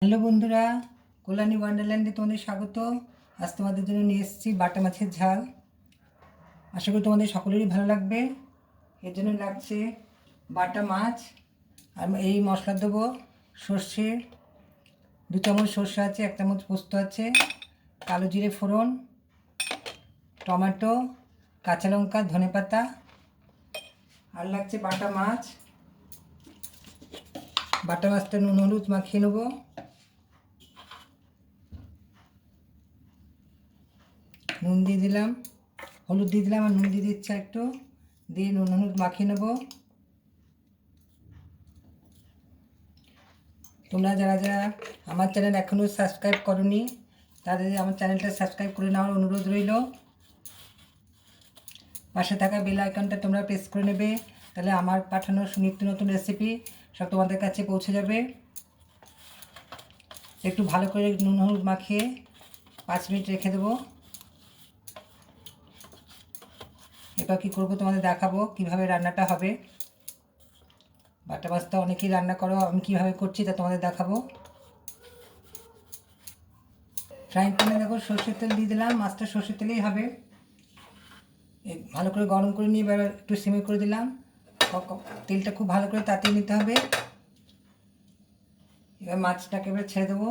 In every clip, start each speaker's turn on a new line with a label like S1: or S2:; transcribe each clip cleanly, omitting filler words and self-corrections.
S1: Hello বন্ধুরা, কল্যাণী ওয়ান্ডারল্যান্ডে তোমাদের স্বাগত। আজ তোমাদের জন্য নিয়ে এসেছি বাটা মাছের ঝাল। আশা করি তোমাদের সকলেরই ভালো লাগবে। এর জন্য লাগছে বাটা মাছ, আর এই মশলা দেবো সর্ষে, 2 চামচ সর্ষে আছে, 1 চামচ পোস্ত আছে, কালো জিরে ফোড়ন, টমেটো, কাঁচা লঙ্কা, ধনেপাতা, আর লাগছে বাটা মাছ। বাটা মাছটা নুন হলুদ মাখিয়ে নেবো। নুন দিয়ে দিলাম, হলুদ দিয়ে দিলাম, আর নুন দিয়ে দিচ্ছি একটু, দিয়ে নুন হলুদ মাখিয়ে নেবো। তোমরা যারা যারা আমার চ্যানেল এখনও সাবস্ক্রাইব করোনি তাদের আমার চ্যানেলটা সাবস্ক্রাইব করে নেওয়ার অনুরোধ রইল। পাশে থাকা বেল আইকনটা তোমরা প্রেস করে নেবে, তাহলে আমার পাঠানো নিত্য নতুন রেসিপি সব তোমাদের কাছে পৌঁছে যাবে। একটু ভালো করে নুন হলুদ মাখিয়ে 5 মিনিট রেখে দেবো। এবার কী করবো তোমাদের দেখাবো কীভাবে রান্নাটা হবে। বাটা মাছটা অনেকেই রান্না করো, আমি কীভাবে করছি তা তোমাদের দেখাবো। ফ্রাইং প্যানে দেখো সর্ষের তেল দিয়ে দিলাম, মাছটা সর্ষের তেলেই হবে। ভালো করে গরম করে নিয়ে এবার একটু সিমে করে দিলাম। তেলটা খুব ভালো করে তাতিয়ে নিতে হবে। এবার মাছটাকে এবার ছেড়ে দেবো।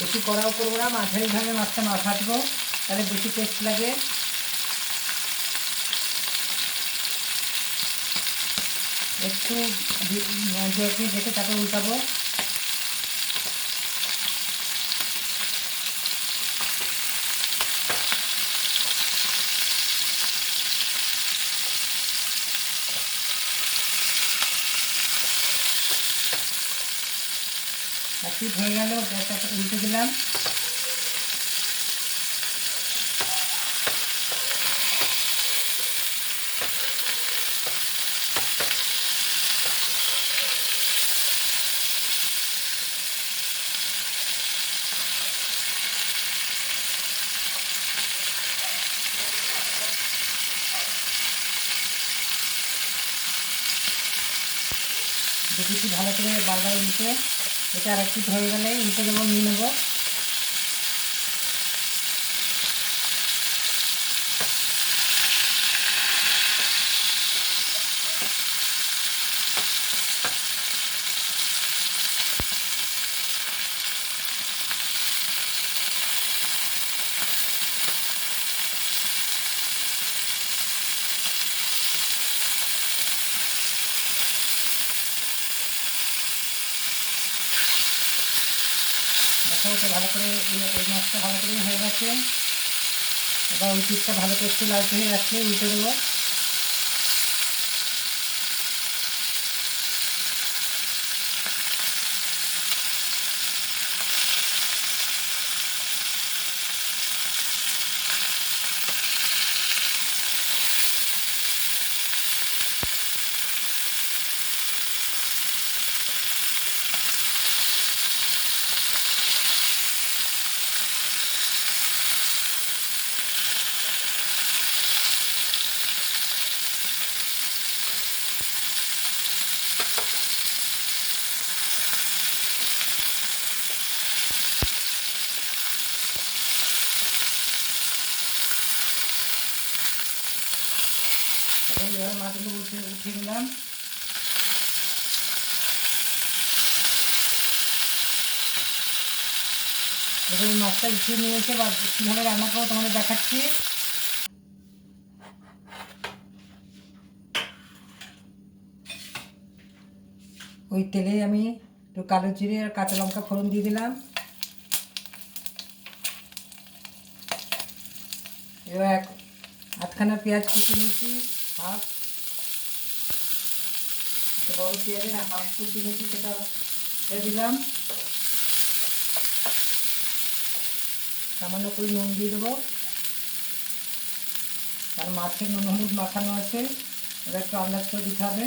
S1: বেশি কড়াও করবো না, মাঝারিভাবে মাছটা ভাজবো, তাহলে বেশি টেস্ট লাগে। একটু 2-1 মিনিট রেখে তারপর উল্টাবো। ঠিক হয়ে গেল, গ্যাসটা উল্টে দিলাম। দেখেছি ভালো করে বারবার উল্টে, এটা আর একটু হয়ে গেলে উল্টে দেবো, নিয়ে নেবো। দেখো ওটা ভালো করে এই মাছটা ভালো করে হয়ে গেছে। এবার ওই পিসটা ভালো করে একটু লালচে হয়ে আসলে উল্টে দেবো। এখন এবার মাছগুলো উঠিয়ে নিলাম। এবার এই মাছটা উঠিয়ে নিয়ে এসে বা কীভাবে রান্না করবো তোমাদের দেখাচ্ছি। ওই তেলে আমি একটু কালো জিরে আর কাঁচা লঙ্কা ফোড়ন দিয়ে দিলাম। এবার 8খানা পেঁয়াজ কুচি নিয়েছি, হাফ একটা বড় পেঁয়াজের হাফ কুচি নিয়েছি, সেটা দিয়ে দিলাম। সামান্য করে নুন দিয়ে দেবো, কারণ মাছের নুন হলুদ মাখানো আছে, এবার একটু আন্দাজ করে দিতে হবে।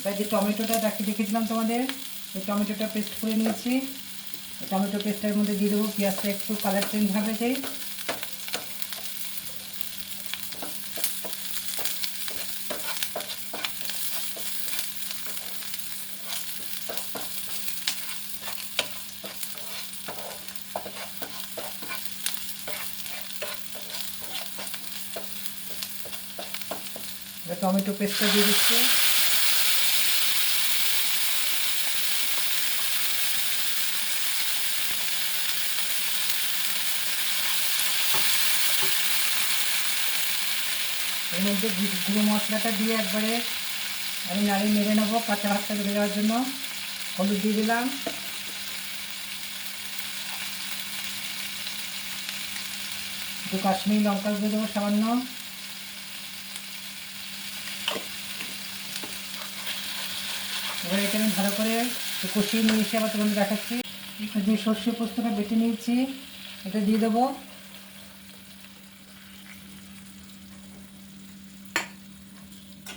S1: এবার যে টমেটোটা দেখেছিলাম তোমাদের, ওই টমেটোটা পেস্ট করে নিয়েছি। টমেটো পেস্টের মধ্যে দিয়ে দেবো, পেঁয়াজটা একটু কালার চেঞ্জ হবে যেই। টমেটো পেস্টটা দিয়ে দিচ্ছি। এর মধ্যে গুঁড়ো মশলাটা দিয়ে একবারে আমি নাড়িয়ে নেড়ে নেবো কাঁচা ভাতটা বেড়ে যাওয়ার জন্য। হলুদ দিয়ে দিলাম, একটু কাশ্মীরি লঙ্কা দিয়ে দেবো সামান্য। এবার এটা আমি ভালো করে কষিয়ে নিয়ে এসে আবার তোমাদের দেখাচ্ছি। যে সর্ষে পোস্তটা বেটে নিয়েছি এটা দিয়ে দেবো।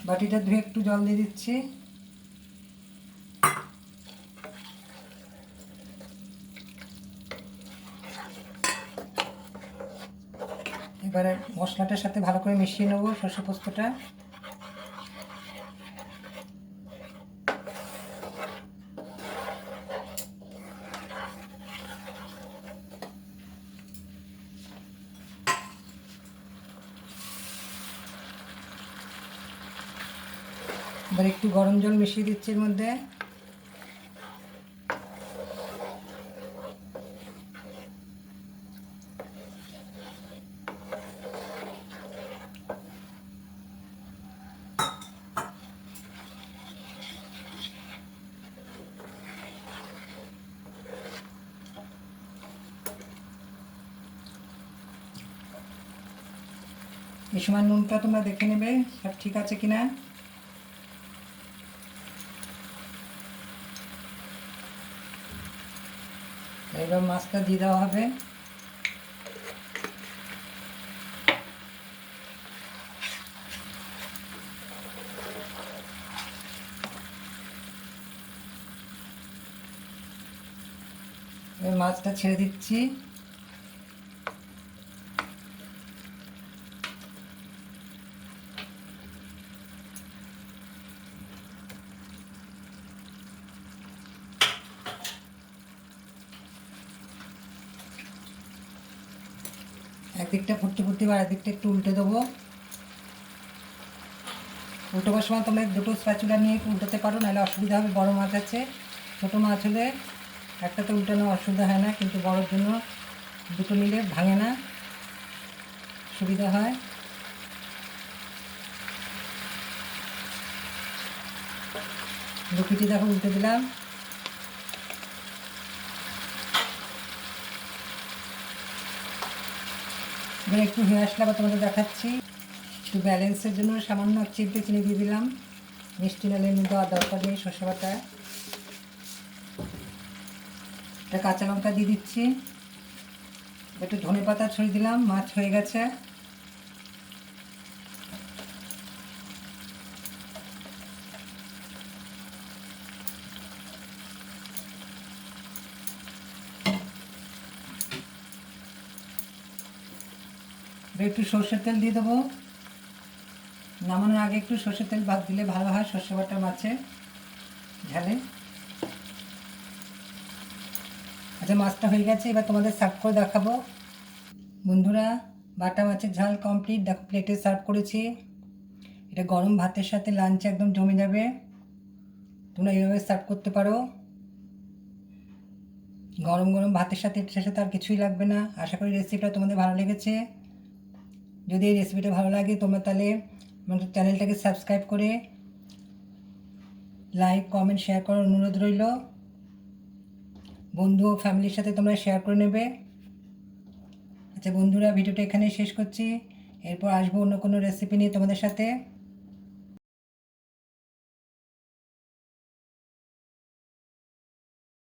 S1: বাটিটা ধুয়ে একটু জল দিয়ে দিচ্ছি। এবারে মশলাটার সাথে ভালো করে মিশিয়ে নেবো সর্ষে পোস্তটা। এবার একটু গরম জল মিশিয়ে দিচ্ছি এর মধ্যে। এই সময় নুনটা তোমরা দেখে নেবে সব ঠিক আছে কিনা। এবার মাছটা দিয়ে দেওয়া হবে। এবার মাছটা ছেড়ে দিচ্ছি। একদিকটা ফুটতে ফুটতে আর একদিকটা একটু উল্টে দেবো। উল্টোবার সময় তোমরা দুটো স্প্যাচুলা নিয়ে উল্টাতে পারো, নাহলে অসুবিধা হবে। বড় মাছ আছে, ছোটো মাছ হলে একটাতে উল্টানো অসুবিধা হয় না, কিন্তু বড়োর জন্য দুটো নিলে ভাঙে না, সুবিধা হয়। দুপিটি দেখো উল্টে দিলাম। এবার একটু হয়ে আসলে আবার তোমাদের দেখাচ্ছি। একটু ব্যালেন্সের জন্য সামান্য চিমটে চিনি দিয়ে দিলাম। মিষ্টি নালে এমনি দেওয়ার দরকার নেই। সর্ষে বাটা, একটা কাঁচা লঙ্কা দিয়ে দিচ্ছি, একটু ধনে পাতা ছড়িয়ে দিলাম। মাছ হয়ে গেছে। একটু সর্ষের তেল দিয়ে দেবো। নামানোর আগে একটু সর্ষের তেল ভাত দিলে ভালো হয় সর্ষে বাটা মাছে ঝালে। আচ্ছা, মাছটা হয়ে গেছে, এবার তোমাদের সার্ভ করে দেখাবো। বন্ধুরা, বাটা মাছের ঝাল কমপ্লিট। দেখো প্লেটে সার্ভ করেছি। এটা গরম ভাতের সাথে লাঞ্চে একদম জমে যাবে। তোমরা এইভাবে সার্ভ করতে পারো। গরম গরম ভাতের সাথে এটার সাথে আর কিছুই লাগবে না। আশা করি রেসিপিটা তোমাদের ভালো লেগেছে। যদি এই রেসিপিটা ভালো লাগে তোমরা তাহলে আমাদের চ্যানেলটাকে সাবস্ক্রাইব করে লাইক কমেন্ট শেয়ার করার অনুরোধ রইল। বন্ধু ও ফ্যামিলির সাথে তোমরা শেয়ার করে নেবে। আচ্ছা বন্ধুরা, ভিডিওটা এখানেই শেষ করছি। এরপর আসবো অন্য কোনো রেসিপি নিয়ে তোমাদের সাথে।